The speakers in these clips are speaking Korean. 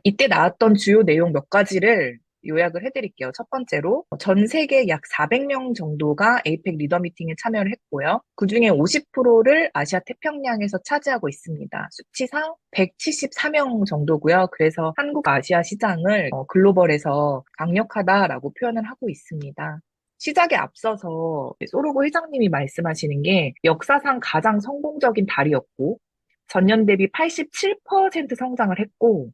이때 나왔던 주요 내용 몇 가지를 요약을 해드릴게요. 첫 번째로 전 세계 약 400명 정도가 에이펙 리더 미팅에 참여를 했고요. 그중에 50%를 아시아 태평양에서 차지하고 있습니다. 수치상 174명 정도고요. 그래서 한국 아시아 시장을 글로벌에서 강력하다라고 표현을 하고 있습니다. 시작에 앞서서 소로고 회장님이 말씀하시는 게 역사상 가장 성공적인 달이었고 전년 대비 87% 성장을 했고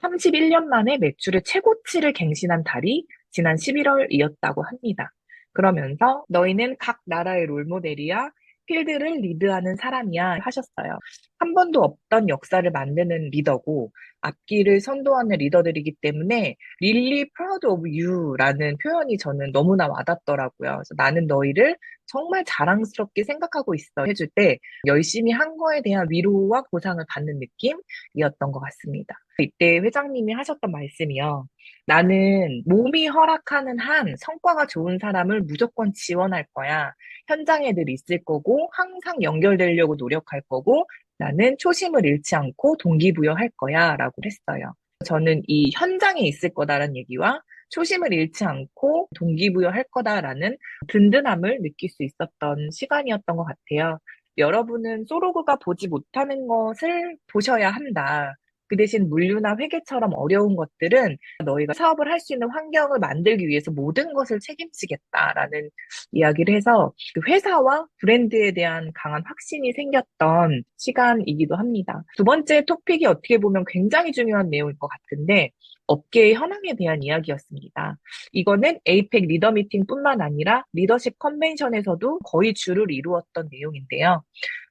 31년 만에 매출의 최고치를 갱신한 달이 지난 11월이었다고 합니다. 그러면서 너희는 각 나라의 롤모델이야 필드를 리드하는 사람이야 하셨어요. 한 번도 없던 역사를 만드는 리더고 앞길을 선도하는 리더들이기 때문에 really proud of you라는 표현이 저는 너무나 와닿더라고요. 그래서 나는 너희를 정말 자랑스럽게 생각하고 있어 해줄 때 열심히 한 거에 대한 위로와 보상을 받는 느낌이었던 것 같습니다. 이때 회장님이 하셨던 말씀이요. 나는 몸이 허락하는 한 성과가 좋은 사람을 무조건 지원할 거야. 현장에 늘 있을 거고, 항상 연결되려고 노력할 거고, 나는 초심을 잃지 않고 동기부여할 거야. 라고 했어요. 저는 이 현장에 있을 거다라는 얘기와 초심을 잃지 않고 동기부여할 거다라는 든든함을 느낄 수 있었던 시간이었던 것 같아요. 여러분은 소로그가 보지 못하는 것을 보셔야 한다. 그 대신 물류나 회계처럼 어려운 것들은 너희가 사업을 할 수 있는 환경을 만들기 위해서 모든 것을 책임지겠다라는 이야기를 해서 그 회사와 브랜드에 대한 강한 확신이 생겼던 시간이기도 합니다. 두 번째 토픽이 어떻게 보면 굉장히 중요한 내용일 것 같은데 업계의 현황에 대한 이야기였습니다. 이거는 에이펙 리더 미팅뿐만 아니라 리더십 컨벤션에서도 거의 주를 이루었던 내용인데요.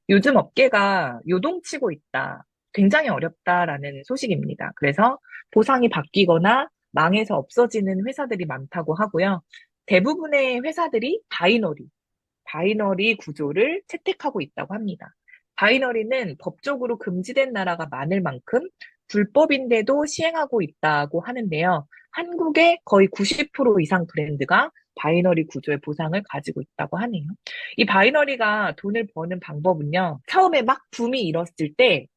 요즘 업계가 요동치고 있다. 굉장히 어렵다라는 소식입니다. 그래서 보상이 바뀌거나 망해서 없어지는 회사들이 많다고 하고요. 대부분의 회사들이 바이너리 구조를 채택하고 있다고 합니다. 바이너리는 법적으로 금지된 나라가 많을 만큼 불법인데도 시행하고 있다고 하는데요. 한국의 거의 90% 이상 브랜드가 바이너리 구조의 보상을 가지고 있다고 하네요. 이 바이너리가 돈을 버는 방법은요. 처음에 막 붐이 일었을 때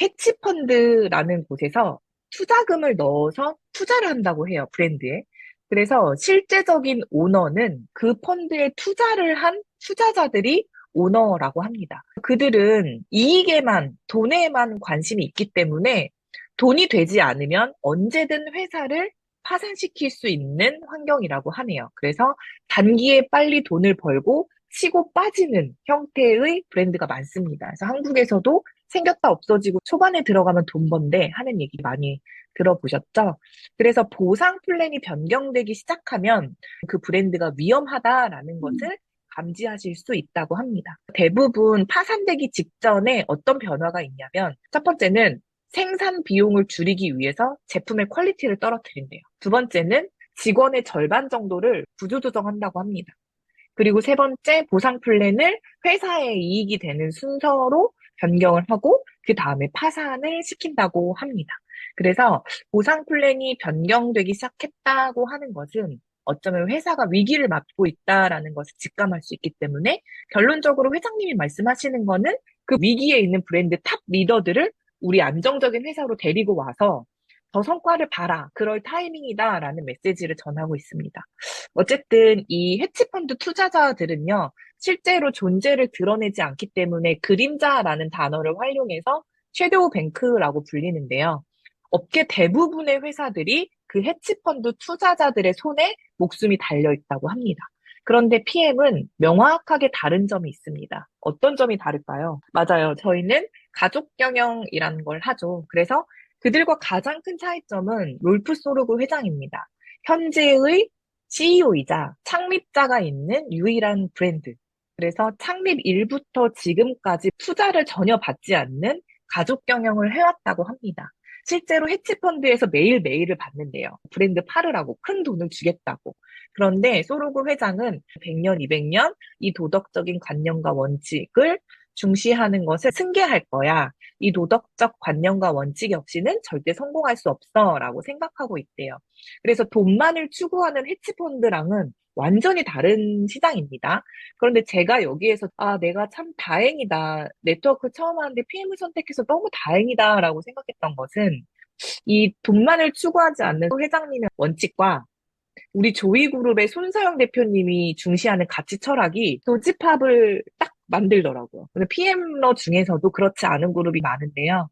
해치펀드라는 곳에서 투자금을 넣어서 투자를 한다고 해요, 브랜드에. 그래서 실제적인 오너는 그 펀드에 투자를 한 투자자들이 오너라고 합니다. 그들은 이익에만, 돈에만 관심이 있기 때문에 돈이 되지 않으면 언제든 회사를 파산시킬 수 있는 환경이라고 하네요. 그래서 단기에 빨리 돈을 벌고 치고 빠지는 형태의 브랜드가 많습니다. 그래서 한국에서도 생겼다 없어지고 초반에 들어가면 돈 번데 하는 얘기 많이 들어보셨죠? 그래서 보상 플랜이 변경되기 시작하면 그 브랜드가 위험하다라는 것을 감지하실 수 있다고 합니다. 대부분 파산되기 직전에 어떤 변화가 있냐면 첫 번째는 생산 비용을 줄이기 위해서 제품의 퀄리티를 떨어뜨린대요. 두 번째는 직원의 절반 정도를 구조조정한다고 합니다. 그리고 세 번째, 보상 플랜을 회사의 이익이 되는 순서로 변경을 하고, 그 다음에 파산을 시킨다고 합니다. 그래서 보상 플랜이 변경되기 시작했다고 하는 것은 어쩌면 회사가 위기를 맞고 있다라는 것을 직감할 수 있기 때문에 결론적으로 회장님이 말씀하시는 거는 그 위기에 있는 브랜드 탑 리더들을 우리 안정적인 회사로 데리고 와서 더 성과를 봐라. 그럴 타이밍이다라는 메시지를 전하고 있습니다. 어쨌든 이 헤지펀드 투자자들은요, 실제로 존재를 드러내지 않기 때문에 그림자라는 단어를 활용해서 섀도우 뱅크라고 불리는데요. 업계 대부분의 회사들이 그 헤지펀드 투자자들의 손에 목숨이 달려 있다고 합니다. 그런데 PM은 명확하게 다른 점이 있습니다. 어떤 점이 다를까요? 맞아요. 저희는 가족 경영이라는 걸 하죠. 그래서 그들과 가장 큰 차이점은 롤프 소르그 회장입니다. 현재의 CEO이자 창립자가 있는 유일한 브랜드. 그래서 창립 일부터 지금까지 투자를 전혀 받지 않는 가족 경영을 해왔다고 합니다. 실제로 해치펀드에서 매일매일을 받는데요. 브랜드 팔으라고 큰 돈을 주겠다고. 그런데 소로그 회장은 100년, 200년 이 도덕적인 관념과 원칙을 중시하는 것을 승계할 거야. 이 도덕적 관념과 원칙이 없이는 절대 성공할 수 없어 라고 생각하고 있대요. 그래서 돈만을 추구하는 헤지펀드랑은 완전히 다른 시장입니다. 그런데 제가 여기에서, 아, 내가 참 다행이다. 네트워크 처음 하는데 PM을 선택해서 너무 다행이다라고 생각했던 것은 이 돈만을 추구하지 않는 회장님의 원칙과 우리 조이그룹의 손서영 대표님이 중시하는 가치 철학이 교집합을 딱 만들더라고요. 근데 PM러 중에서도 그렇지 않은 그룹이 많은데요.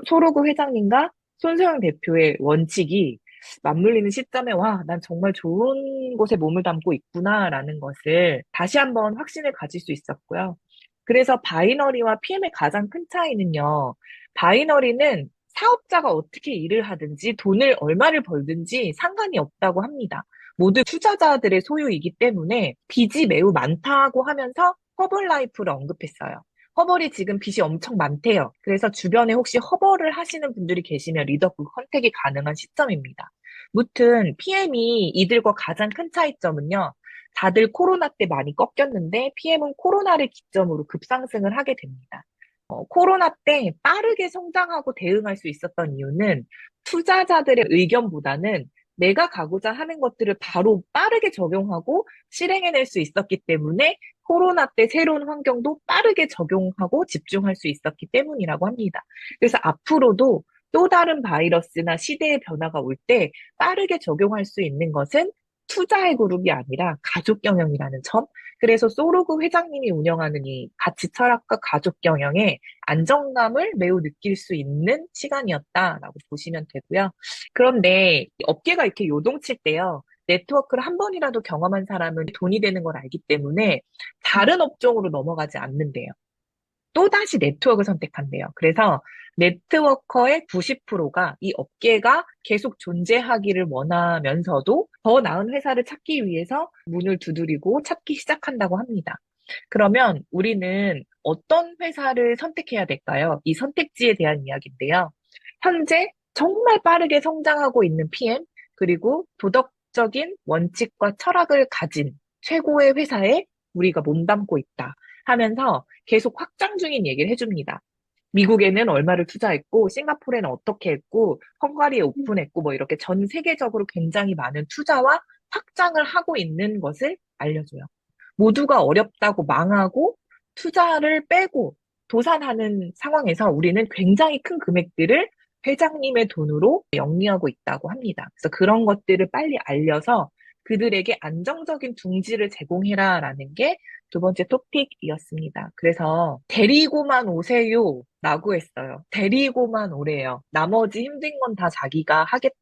소로그 회장님과 손서영 대표의 원칙이 맞물리는 시점에 와, 난 정말 좋은 곳에 몸을 담고 있구나라는 것을 다시 한번 확신을 가질 수 있었고요. 그래서 바이너리와 PM의 가장 큰 차이는요. 바이너리는 사업자가 어떻게 일을 하든지 돈을 얼마를 벌든지 상관이 없다고 합니다. 모두 투자자들의 소유이기 때문에 빚이 매우 많다고 하면서 허벌라이프를 언급했어요. 허벌이 지금 빚이 엄청 많대요. 그래서 주변에 혹시 허벌을 하시는 분들이 계시면 리더급 컨택이 가능한 시점입니다. 무튼 PM이 이들과 가장 큰 차이점은요. 다들 코로나 때 많이 꺾였는데 PM은 코로나를 기점으로 급상승을 하게 됩니다. 코로나 때 빠르게 성장하고 대응할 수 있었던 이유는 투자자들의 의견보다는 내가 가고자 하는 것들을 바로 빠르게 적용하고 실행해낼 수 있었기 때문에 코로나 때 새로운 환경도 빠르게 적용하고 집중할 수 있었기 때문이라고 합니다. 그래서 앞으로도 또 다른 바이러스나 시대의 변화가 올 때 빠르게 적용할 수 있는 것은 투자의 그룹이 아니라 가족 경영이라는 점. 그래서 소로그 회장님이 운영하는 이 가치 철학과 가족 경영에 안정감을 매우 느낄 수 있는 시간이었다라고 보시면 되고요. 그런데 업계가 이렇게 요동칠 때요. 네트워크를 한 번이라도 경험한 사람은 돈이 되는 걸 알기 때문에 다른 업종으로 넘어가지 않는데요. 또다시 네트워크를 선택한대요. 그래서 네트워커의 90%가 이 업계가 계속 존재하기를 원하면서도 더 나은 회사를 찾기 위해서 문을 두드리고 찾기 시작한다고 합니다. 그러면 우리는 어떤 회사를 선택해야 될까요? 이 선택지에 대한 이야기인데요. 현재 정말 빠르게 성장하고 있는 PM, 그리고 도덕적인 원칙과 철학을 가진 최고의 회사에 우리가 몸담고 있다 하면서 계속 확장 중인 얘기를 해줍니다. 미국에는 얼마를 투자했고, 싱가포르에는 어떻게 했고, 헝가리에 오픈했고, 뭐 이렇게 전 세계적으로 굉장히 많은 투자와 확장을 하고 있는 것을 알려줘요. 모두가 어렵다고 망하고 투자를 빼고 도산하는 상황에서 우리는 굉장히 큰 금액들을 회장님의 돈으로 영위하고 있다고 합니다. 그래서 그런 것들을 빨리 알려서 그들에게 안정적인 둥지를 제공해라라는 게 두 번째 토픽이었습니다. 그래서 데리고만 오세요 라고 했어요. 데리고만 오래요. 나머지 힘든 건 다 자기가 하겠다.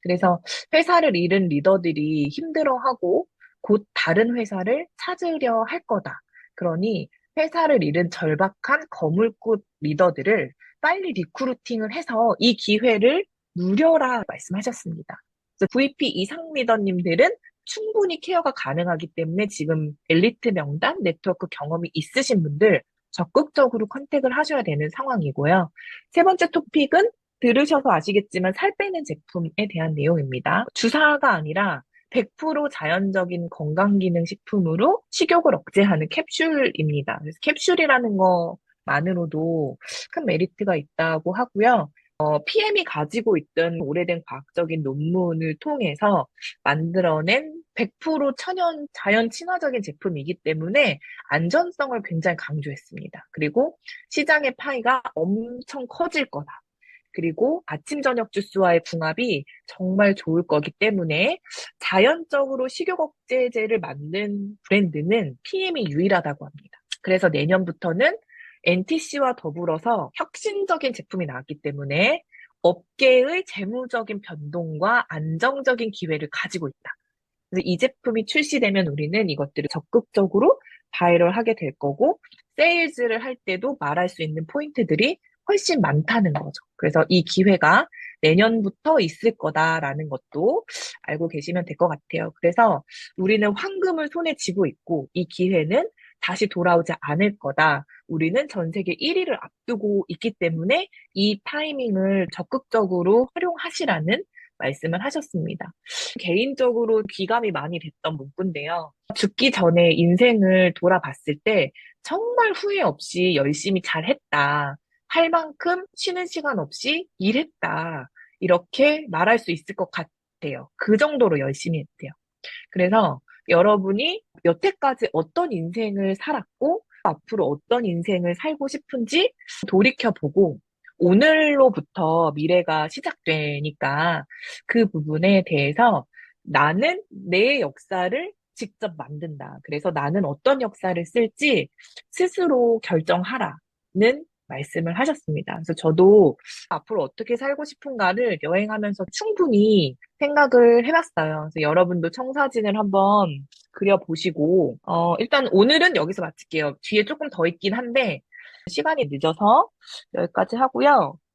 그래서 회사를 잃은 리더들이 힘들어하고 곧 다른 회사를 찾으려 할 거다. 그러니 회사를 잃은 절박한 거물급 리더들을 빨리 리크루팅을 해서 이 기회를 누려라 말씀하셨습니다. 그래서 VP 이상 리더님들은 충분히 케어가 가능하기 때문에 지금 엘리트 명단, 네트워크 경험이 있으신 분들 적극적으로 컨택을 하셔야 되는 상황이고요. 세 번째 토픽은 들으셔서 아시겠지만 살 빼는 제품에 대한 내용입니다. 주사가 아니라 100% 자연적인 건강기능식품으로 식욕을 억제하는 캡슐입니다. 그래서 캡슐이라는 것만으로도 큰 메리트가 있다고 하고요. PM이 가지고 있던 오래된 과학적인 논문을 통해서 만들어낸 100% 천연 자연 친화적인 제품이기 때문에 안전성을 굉장히 강조했습니다. 그리고 시장의 파이가 엄청 커질 거다. 그리고 아침, 저녁 주스와의 궁합이 정말 좋을 거기 때문에 자연적으로 식욕 억제제를 만든 브랜드는 PM이 유일하다고 합니다. 그래서 내년부터는 NTC와 더불어서 혁신적인 제품이 나왔기 때문에 업계의 재무적인 변동과 안정적인 기회를 가지고 있다. 그래서 이 제품이 출시되면 우리는 이것들을 적극적으로 바이럴하게 될 거고, 세일즈를 할 때도 말할 수 있는 포인트들이 훨씬 많다는 거죠. 그래서 이 기회가 내년부터 있을 거다라는 것도 알고 계시면 될 것 같아요. 그래서 우리는 황금을 손에 쥐고 있고 이 기회는 다시 돌아오지 않을 거다. 우리는 전 세계 1위를 앞두고 있기 때문에 이 타이밍을 적극적으로 활용하시라는 말씀을 하셨습니다. 개인적으로 귀감이 많이 됐던 문구인데요. 죽기 전에 인생을 돌아봤을 때 정말 후회 없이 열심히 잘했다. 할 만큼 쉬는 시간 없이 일했다. 이렇게 말할 수 있을 것 같아요. 그 정도로 열심히 했대요. 그래서 여러분이 여태까지 어떤 인생을 살았고 앞으로 어떤 인생을 살고 싶은지 돌이켜보고 오늘로부터 미래가 시작되니까 그 부분에 대해서 나는 내 역사를 직접 만든다. 그래서 나는 어떤 역사를 쓸지 스스로 결정하라는 말씀을 하셨습니다. 그래서 저도 앞으로 어떻게 살고 싶은가를 여행하면서 충분히 생각을 해봤어요. 그래서 여러분도 청사진을 한번 그려보시고, 일단 오늘은 여기서 마칠게요. 뒤에 조금 더 있긴 한데, 시간이 늦어서 여기까지 하고요.